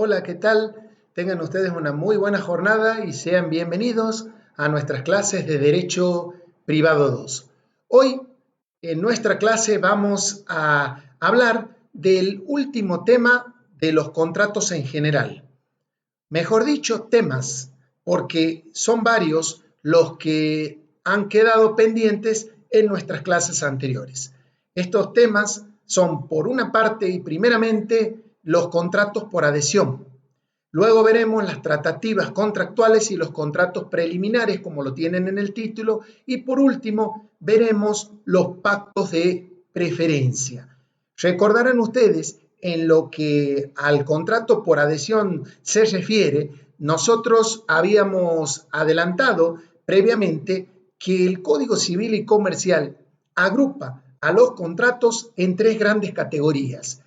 Hola, ¿qué tal? Tengan ustedes una muy buena jornada y sean bienvenidos a nuestras clases de Derecho Privado 2. Hoy, en nuestra clase, vamos a hablar del último tema de los contratos en general. Mejor dicho, temas, porque son varios los que han quedado pendientes en nuestras clases anteriores. Estos temas son, por una parte y primeramente, los contratos por adhesión. Luego veremos las tratativas contractuales y los contratos preliminares, como lo tienen en el título, y por último, veremos los pactos de preferencia. Recordarán ustedes, en lo que al contrato por adhesión se refiere, nosotros habíamos adelantado previamente que el Código Civil y Comercial agrupa a los contratos en tres grandes categorías.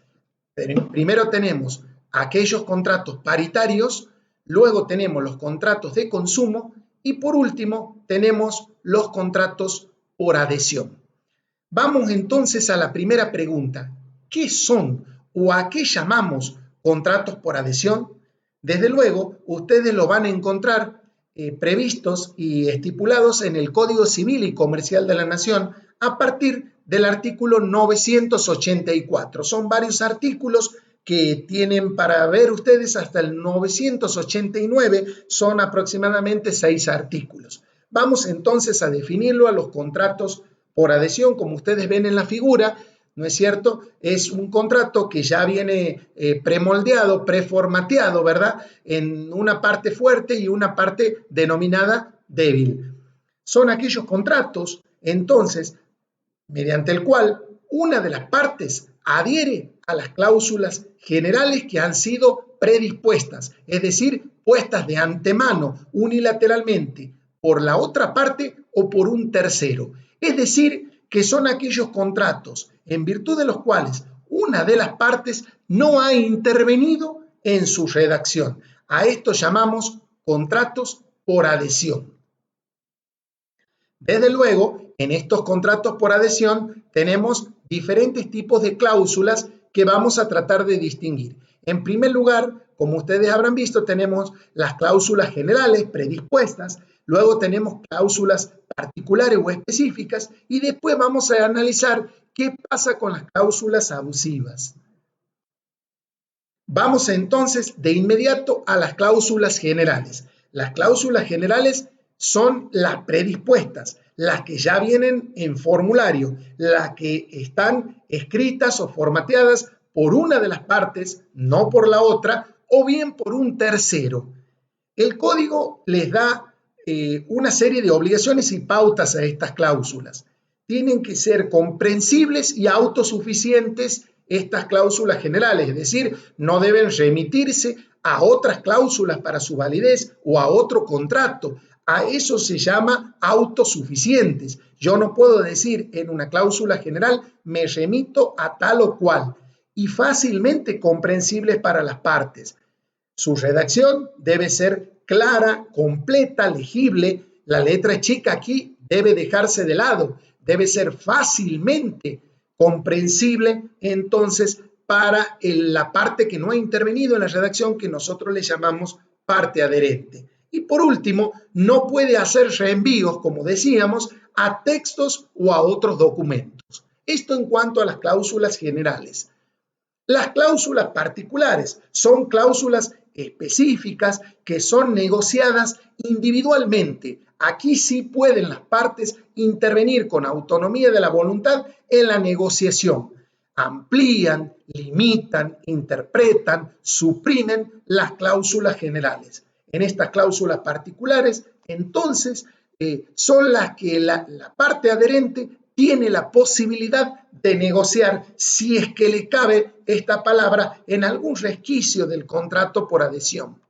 Primero tenemos aquellos contratos paritarios, luego tenemos los contratos de consumo y por último tenemos los contratos por adhesión. Vamos entonces a la primera pregunta. ¿Qué son o a qué llamamos contratos por adhesión? Desde luego, ustedes lo van a encontrar previstos y estipulados en el Código Civil y Comercial de la Nación a partir del artículo 984. Son varios artículos que tienen para ver ustedes hasta el 989, son aproximadamente 6 artículos. Vamos entonces a definirlo a los contratos por adhesión, como ustedes ven en la figura, ¿no es cierto? Es un contrato que ya viene premoldeado, preformateado, ¿verdad? En una parte fuerte y una parte denominada débil. Son aquellos contratos, entonces, mediante el cual una de las partes adhiere a las cláusulas generales que han sido predispuestas, es decir, puestas de antemano unilateralmente por la otra parte o por un tercero. Es decir, que son aquellos contratos en virtud de los cuales una de las partes no ha intervenido en su redacción. A esto llamamos contratos por adhesión. Desde luego, en estos contratos por adhesión tenemos diferentes tipos de cláusulas que vamos a tratar de distinguir. En primer lugar, como ustedes habrán visto, tenemos las cláusulas generales predispuestas, luego tenemos cláusulas particulares o específicas y después vamos a analizar qué pasa con las cláusulas abusivas. Vamos entonces de inmediato a las cláusulas generales. Las cláusulas generales son las predispuestas, las que ya vienen en formulario, las que están escritas o formateadas por una de las partes, no por la otra, o bien por un tercero. El código les da una serie de obligaciones y pautas a estas cláusulas. Tienen que ser comprensibles y autosuficientes estas cláusulas generales, es decir, no deben remitirse a otras cláusulas para su validez o a otro contrato. A eso se llama autosuficientes. Yo no puedo decir en una cláusula general, me remito a tal o cual, y fácilmente comprensibles para las partes. Su redacción debe ser clara, completa, legible. La letra chica aquí debe dejarse de lado, debe ser fácilmente comprensible entonces para la parte que no ha intervenido en la redacción, que nosotros le llamamos parte adherente. Y por último, no puede hacer reenvíos, como decíamos, a textos o a otros documentos. Esto en cuanto a las cláusulas generales. Las cláusulas particulares son cláusulas específicas que son negociadas individualmente. Aquí sí pueden las partes intervenir con autonomía de la voluntad en la negociación. Amplían, limitan, interpretan, suprimen las cláusulas generales. En estas cláusulas particulares, entonces, son las que la parte adherente tiene la posibilidad de negociar, si es que le cabe esta palabra, en algún resquicio del contrato por adhesión.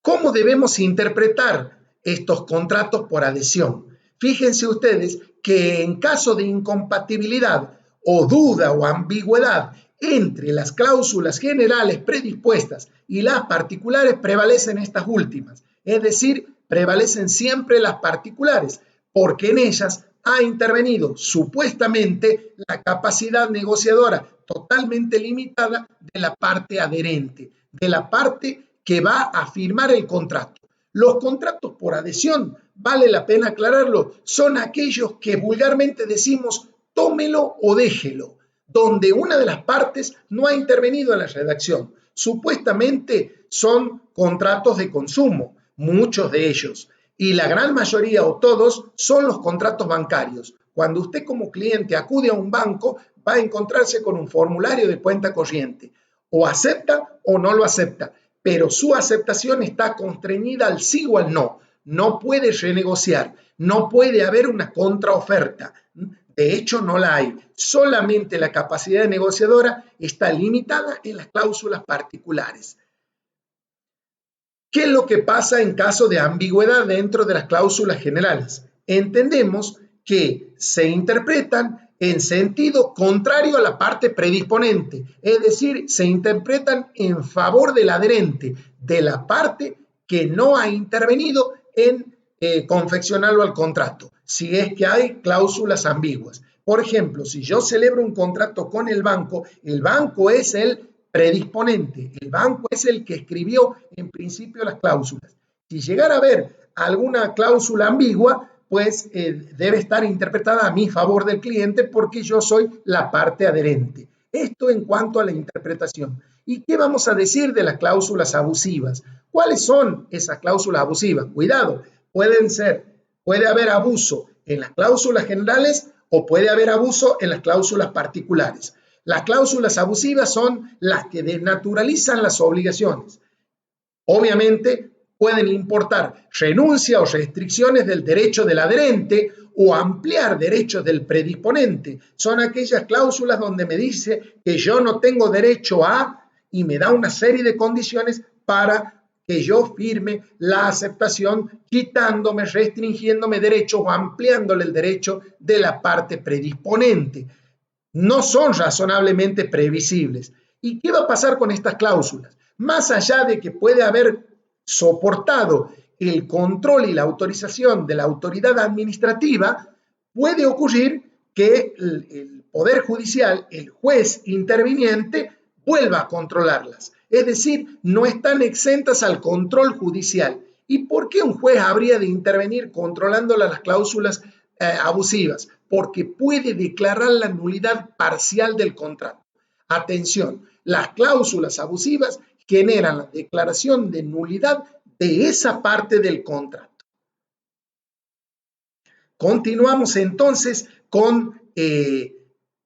¿Cómo debemos interpretar estos contratos por adhesión? Fíjense ustedes que en caso de incompatibilidad o duda o ambigüedad entre las cláusulas generales predispuestas y las particulares, prevalecen estas últimas, es decir, prevalecen siempre las particulares, porque en ellas ha intervenido supuestamente la capacidad negociadora totalmente limitada de la parte adherente, de la parte que va a firmar el contrato. Los contratos por adhesión, vale la pena aclararlo, son aquellos que vulgarmente decimos tómelo o déjelo, donde una de las partes no ha intervenido en la redacción. Supuestamente son contratos de consumo, muchos de ellos, y la gran mayoría o todos son los contratos bancarios. Cuando usted como cliente acude a un banco, va a encontrarse con un formulario de cuenta corriente. O acepta o no lo acepta, pero su aceptación está constreñida al sí o al no. No puede renegociar, no puede haber una contraoferta. De hecho, no la hay. Solamente la capacidad negociadora está limitada en las cláusulas particulares. ¿Qué es lo que pasa en caso de ambigüedad dentro de las cláusulas generales? Entendemos que se interpretan en sentido contrario a la parte predisponente, es decir, se interpretan en favor del adherente, de la parte que no ha intervenido en confeccionarlo al contrato, si es que hay cláusulas ambiguas. Por ejemplo, si yo celebro un contrato con el banco es el predisponente, el banco es el que escribió en principio las cláusulas. Si llegara a haber alguna cláusula ambigua, pues debe estar interpretada a mi favor del cliente porque yo soy la parte adherente. Esto en cuanto a la interpretación. ¿Y qué vamos a decir de las cláusulas abusivas? ¿Cuáles son esas cláusulas abusivas? Cuidado, puede haber abuso en las cláusulas generales o puede haber abuso en las cláusulas particulares. Las cláusulas abusivas son las que desnaturalizan las obligaciones. Obviamente, pueden importar renuncia o restricciones del derecho del adherente o ampliar derechos del predisponente. Son aquellas cláusulas donde me dice que yo no tengo derecho a y me da una serie de condiciones para que yo firme la aceptación, quitándome, restringiéndome derechos o ampliándole el derecho de la parte predisponente. No son razonablemente previsibles. ¿Y qué va a pasar con estas cláusulas? Más allá de que puede haber soportado el control y la autorización de la autoridad administrativa, puede ocurrir que el Poder Judicial, el juez interviniente, vuelva a controlarlas. Es decir, no están exentas al control judicial. ¿Y por qué un juez habría de intervenir controlando las cláusulas abusivas? Porque puede declarar la nulidad parcial del contrato. Atención, las cláusulas abusivas generan la declaración de nulidad de esa parte del contrato. Continuamos entonces con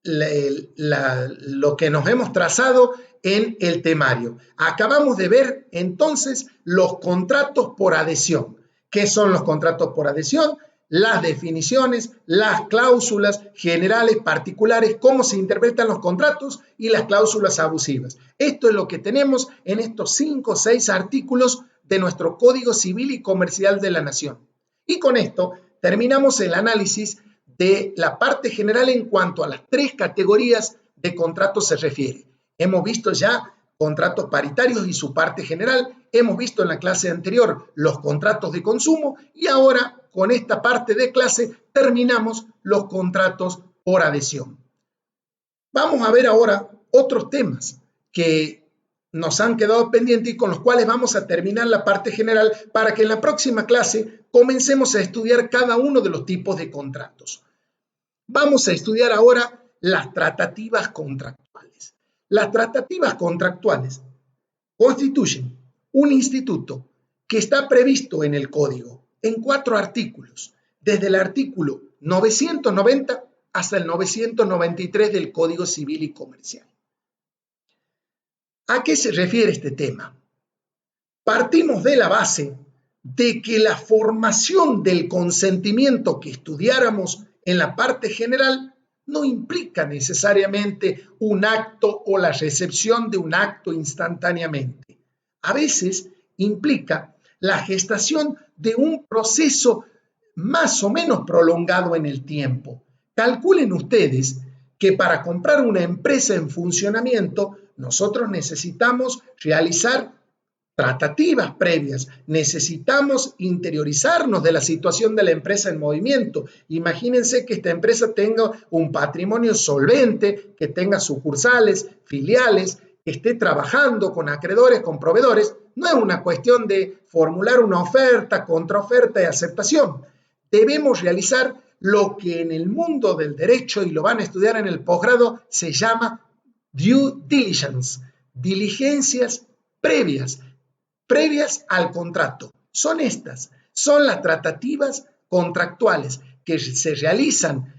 lo que nos hemos trazado en el temario. Acabamos de ver entonces los contratos por adhesión. ¿Qué son los contratos por adhesión? Las definiciones, las cláusulas generales, particulares, cómo se interpretan los contratos y las cláusulas abusivas. Esto es lo que tenemos en estos 5 o 6 artículos de nuestro Código Civil y Comercial de la Nación. Y con esto terminamos el análisis de la parte general en cuanto a las 3 categorías de contratos se refiere. Hemos visto ya contratos paritarios y su parte general, hemos visto en la clase anterior los contratos de consumo y ahora con esta parte de clase terminamos los contratos por adhesión. Vamos a ver ahora otros temas que nos han quedado pendientes y con los cuales vamos a terminar la parte general para que en la próxima clase comencemos a estudiar cada uno de los tipos de contratos. Vamos a estudiar ahora las tratativas contractuales. Las tratativas contractuales constituyen un instituto que está previsto en el Código en 4 artículos, desde el artículo 990 hasta el 993 del Código Civil y Comercial. ¿A qué se refiere este tema? Partimos de la base de que la formación del consentimiento que estudiáramos en la parte general no implica necesariamente un acto o la recepción de un acto instantáneamente. A veces implica la gestación de un proceso más o menos prolongado en el tiempo. Calculen ustedes que para comprar una empresa en funcionamiento nosotros necesitamos realizar tratativas previas, necesitamos interiorizarnos de la situación de la empresa en movimiento. Imagínense que esta empresa tenga un patrimonio solvente, que tenga sucursales, filiales, que esté trabajando con acreedores, con proveedores. No es una cuestión de formular una oferta, contraoferta y aceptación. Debemos realizar lo que en el mundo del derecho, y lo van a estudiar en el posgrado, se llama due diligence, diligencias previas al contrato. Son las tratativas contractuales que se realizan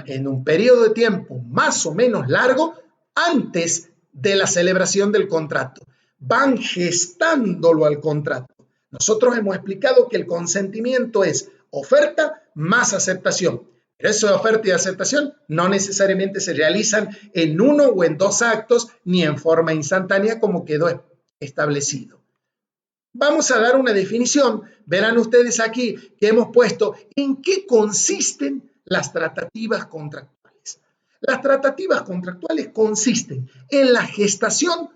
en un periodo de tiempo más o menos largo antes de la celebración del contrato. Van gestándolo al contrato. Nosotros hemos explicado que el consentimiento es oferta más aceptación. Pero eso de oferta y aceptación no necesariamente se realizan en uno o en dos actos ni en forma instantánea como quedó establecido. Vamos a dar una definición. Verán ustedes aquí que hemos puesto en qué consisten las tratativas contractuales. Las tratativas contractuales consisten en la gestación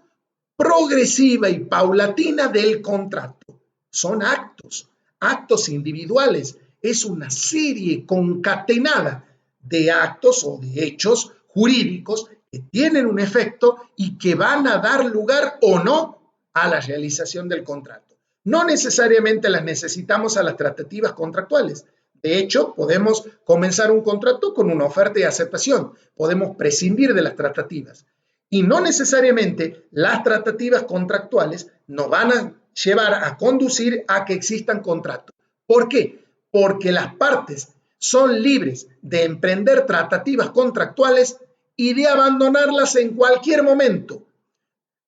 progresiva y paulatina del contrato. Son actos individuales. Es una serie concatenada de actos o de hechos jurídicos que tienen un efecto y que van a dar lugar o no a la realización del contrato. No necesariamente las necesitamos a las tratativas contractuales. De hecho, podemos comenzar un contrato con una oferta y aceptación. Podemos prescindir de las tratativas. Y no necesariamente las tratativas contractuales nos van a llevar a conducir a que existan contratos. ¿Por qué? Porque las partes son libres de emprender tratativas contractuales y de abandonarlas en cualquier momento.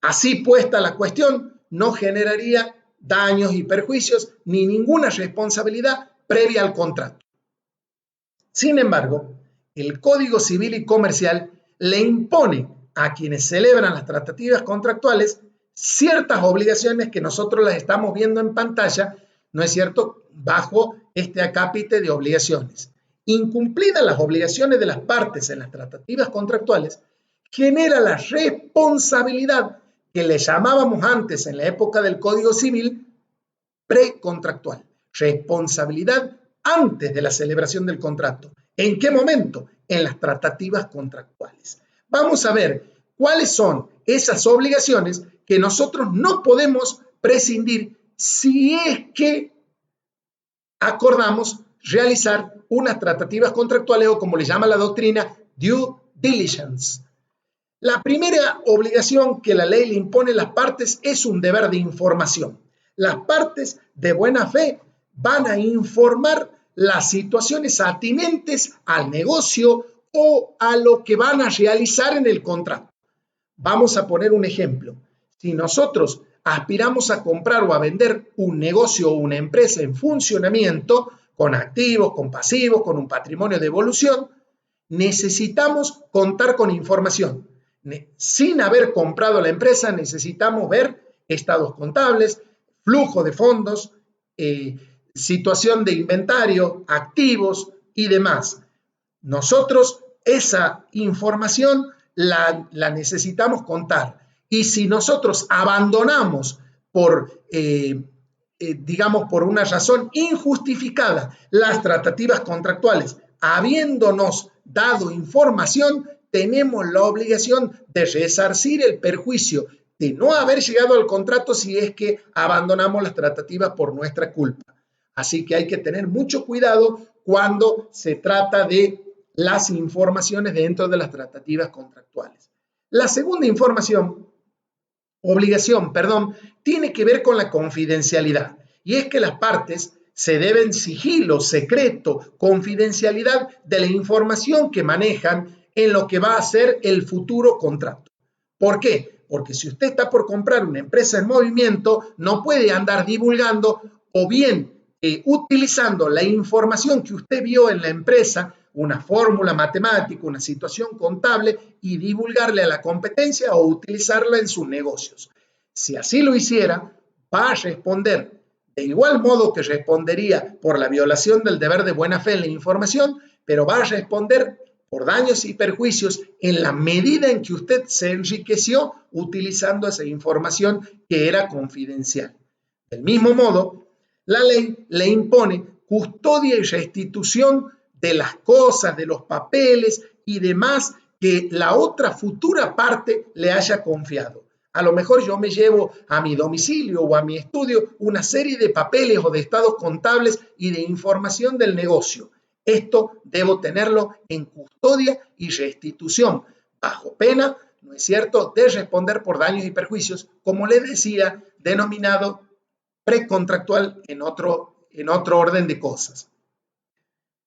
Así puesta la cuestión, no generaría daños y perjuicios ni ninguna responsabilidad previa al contrato. Sin embargo, el Código Civil y Comercial le impone a quienes celebran las tratativas contractuales ciertas obligaciones que nosotros las estamos viendo en pantalla, ¿no es cierto?, bajo este acápite de obligaciones. Incumplidas las obligaciones de las partes en las tratativas contractuales, genera la responsabilidad que le llamábamos antes en la época del Código Civil precontractual, responsabilidad antes de la celebración del contrato. ¿En qué momento? En las tratativas contractuales. Vamos a ver cuáles son esas obligaciones que nosotros no podemos prescindir si es que acordamos realizar unas tratativas contractuales o, como le llama la doctrina, due diligence. La primera obligación que la ley le impone a las partes es un deber de información. Las partes de buena fe van a informar las situaciones atinentes al negocio o a lo que van a realizar en el contrato. Vamos a poner un ejemplo. Si nosotros aspiramos a comprar o a vender un negocio o una empresa en funcionamiento, con activos, con pasivos, con un patrimonio de evolución, necesitamos contar con información. Sin haber comprado la empresa, necesitamos ver estados contables, flujo de fondos, situación de inventario, activos y demás. Nosotros esa información la necesitamos contar. Y si nosotros abandonamos digamos, por una razón injustificada las tratativas contractuales, habiéndonos dado información, tenemos la obligación de resarcir el perjuicio de no haber llegado al contrato si es que abandonamos las tratativas por nuestra culpa. Así que hay que tener mucho cuidado cuando se trata de las informaciones dentro de las tratativas contractuales. La segunda obligación, tiene que ver con la confidencialidad. Y es que las partes se deben sigilo, secreto, confidencialidad de la información que manejan en lo que va a ser el futuro contrato. ¿Por qué? Porque si usted está por comprar una empresa en movimiento, no puede andar divulgando o bien utilizando la información que usted vio en la empresa, una fórmula matemática, una situación contable, y divulgarle a la competencia o utilizarla en sus negocios. Si así lo hiciera, va a responder de igual modo que respondería por la violación del deber de buena fe en la información, pero va a responder por daños y perjuicios en la medida en que usted se enriqueció utilizando esa información que era confidencial. Del mismo modo, la ley le impone custodia y restitución de las cosas, de los papeles y demás que la otra futura parte le haya confiado. A lo mejor yo me llevo a mi domicilio o a mi estudio una serie de papeles o de estados contables y de información del negocio. Esto debo tenerlo en custodia y restitución, bajo pena, ¿no es cierto?, de responder por daños y perjuicios, como les decía, denominado precontractual en otro orden de cosas.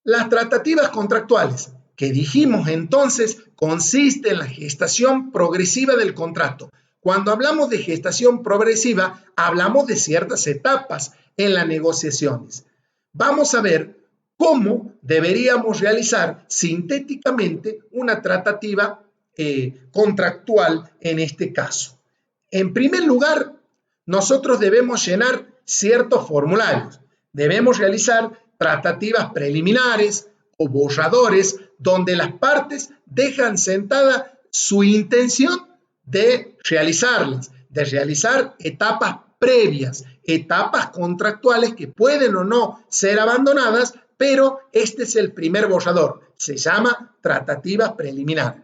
Las tratativas contractuales, que dijimos entonces, consiste en la gestación progresiva del contrato. Cuando hablamos de gestación progresiva, hablamos de ciertas etapas en las negociaciones. Vamos a ver cómo deberíamos realizar sintéticamente una tratativa contractual en este caso. En primer lugar, nosotros debemos llenar ciertos formularios. Debemos realizar tratativas preliminares o borradores donde las partes dejan sentada su intención de realizarlas, de realizar etapas previas, etapas contractuales que pueden o no ser abandonadas, pero este es el primer borrador, se llama tratativa preliminar.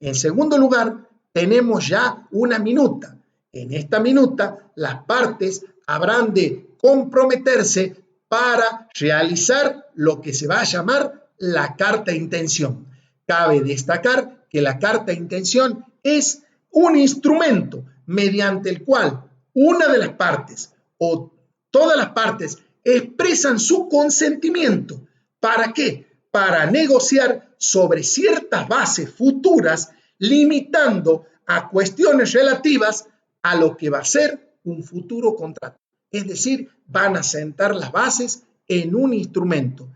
En segundo lugar, tenemos ya una minuta. En esta minuta, las partes habrán de comprometerse para realizar lo que se va a llamar la carta de intención. Cabe destacar que la carta de intención es un instrumento mediante el cual una de las partes o todas las partes expresan su consentimiento. ¿Para qué? Para negociar sobre ciertas bases futuras, limitando a cuestiones relativas a lo que va a ser un futuro contrato. Es decir, van a sentar las bases en un instrumento.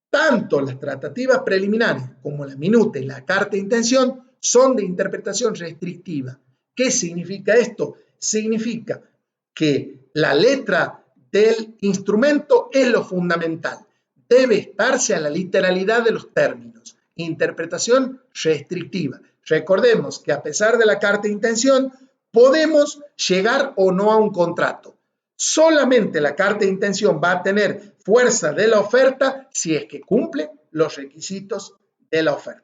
Tanto las tratativas preliminares como la minuta y la carta de intención son de interpretación restrictiva. ¿Qué significa esto? Significa que la letra del instrumento es lo fundamental. Debe estarse a la literalidad de los términos. Interpretación restrictiva. Recordemos que a pesar de la carta de intención, podemos llegar o no a un contrato. Solamente la carta de intención va a tener fuerza de la oferta si es que cumple los requisitos de la oferta.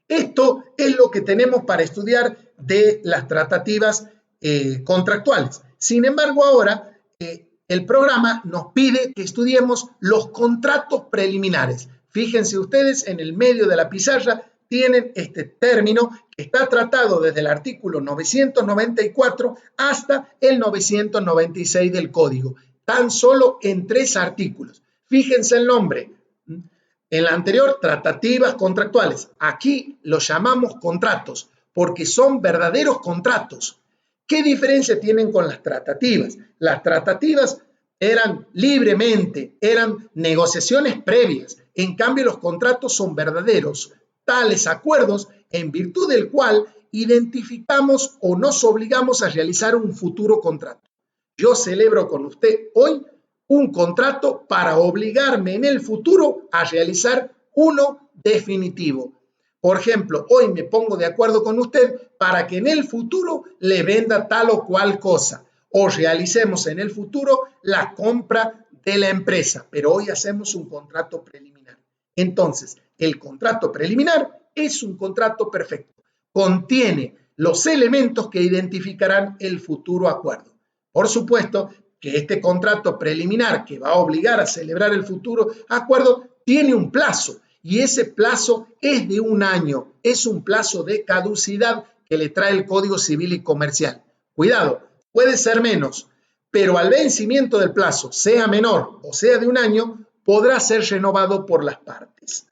Esto es lo que tenemos para estudiar de las tratativas contractuales. Sin embargo, ahora el programa nos pide que estudiemos los contratos preliminares. Fíjense ustedes, en el medio de la pizarra tienen este término que está tratado desde el artículo 994 hasta el 996 del Código, tan solo en 3 artículos. Fíjense el nombre. En la anterior, tratativas contractuales. Aquí los llamamos contratos porque son verdaderos contratos. ¿Qué diferencia tienen con las tratativas? Las tratativas eran libremente, eran negociaciones previas. En cambio, los contratos son verdaderos, tales acuerdos en virtud del cual identificamos o nos obligamos a realizar un futuro contrato. Yo celebro con usted hoy un contrato para obligarme en el futuro a realizar uno definitivo. Por ejemplo, hoy me pongo de acuerdo con usted para que en el futuro le venda tal o cual cosa o realicemos en el futuro la compra de la empresa, pero hoy hacemos un contrato preliminar. Entonces, el contrato preliminar es un contrato perfecto. Contiene los elementos que identificarán el futuro acuerdo. Por supuesto que este contrato preliminar que va a obligar a celebrar el futuro acuerdo tiene un plazo y ese plazo es de 1 año. Es un plazo de caducidad que le trae el Código Civil y Comercial. Cuidado, puede ser menos, pero al vencimiento del plazo, sea menor o sea de 1 año, podrá ser renovado por las partes.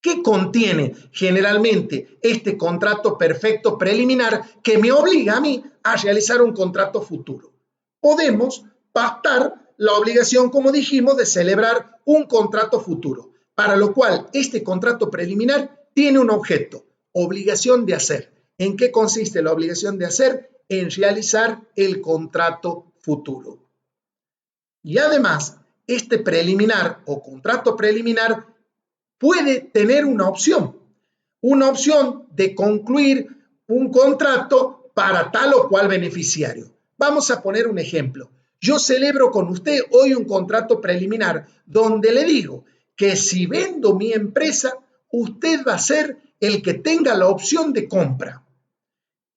¿Qué contiene generalmente este contrato perfecto preliminar que me obliga a mí a realizar un contrato futuro? Podemos pactar la obligación, como dijimos, de celebrar un contrato futuro, para lo cual este contrato preliminar tiene un objeto, obligación de hacer. ¿En qué consiste la obligación de hacer? En realizar el contrato futuro. Y además, este preliminar o contrato preliminar puede tener una opción de concluir un contrato para tal o cual beneficiario. Vamos a poner un ejemplo. Yo celebro con usted hoy un contrato preliminar donde le digo que si vendo mi empresa, usted va a ser el que tenga la opción de compra.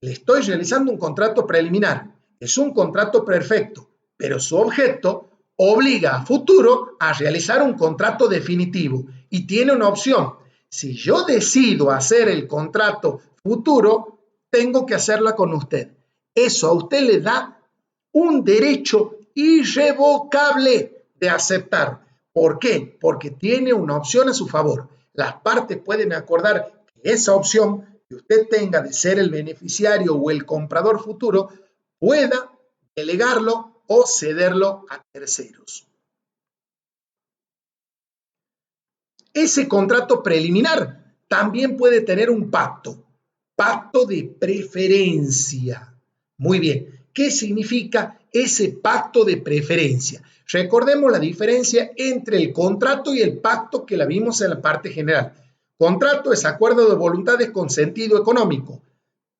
Le estoy realizando un contrato preliminar. Es un contrato perfecto, pero su objeto obliga a futuro a realizar un contrato definitivo y tiene una opción. Si yo decido hacer el contrato futuro, tengo que hacerla con usted. Eso a usted le da un derecho irrevocable de aceptar. ¿Por qué? Porque tiene una opción a su favor. Las partes pueden acordar que esa opción que usted tenga de ser el beneficiario o el comprador futuro pueda delegarlo o cederlo a terceros. Ese contrato preliminar también puede tener un pacto de preferencia. Muy bien, ¿qué significa ese pacto de preferencia? Recordemos la diferencia entre el contrato y el pacto que la vimos en la parte general. Contrato es acuerdo de voluntades con sentido económico.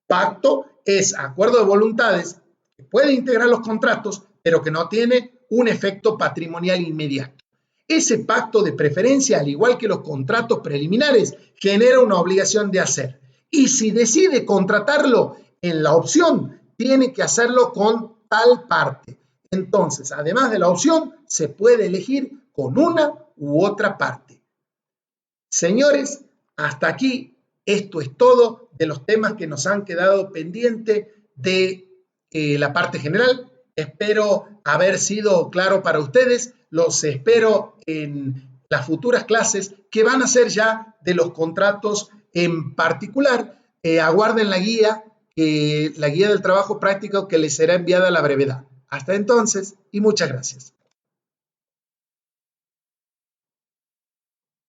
Pacto es acuerdo de voluntades que puede integrar los contratos, pero que no tiene un efecto patrimonial inmediato. Ese pacto de preferencia, al igual que los contratos preliminares, genera una obligación de hacer. Y si decide contratarlo en la opción, tiene que hacerlo con tal parte. Entonces, además de la opción, se puede elegir con una u otra parte. Señores, hasta aquí esto es todo de los temas que nos han quedado pendientes de la parte general. Espero haber sido claro para ustedes. Los espero en las futuras clases que van a ser ya de los contratos en particular. Aguarden la guía del trabajo práctico que les será enviada a la brevedad. Hasta entonces y muchas gracias.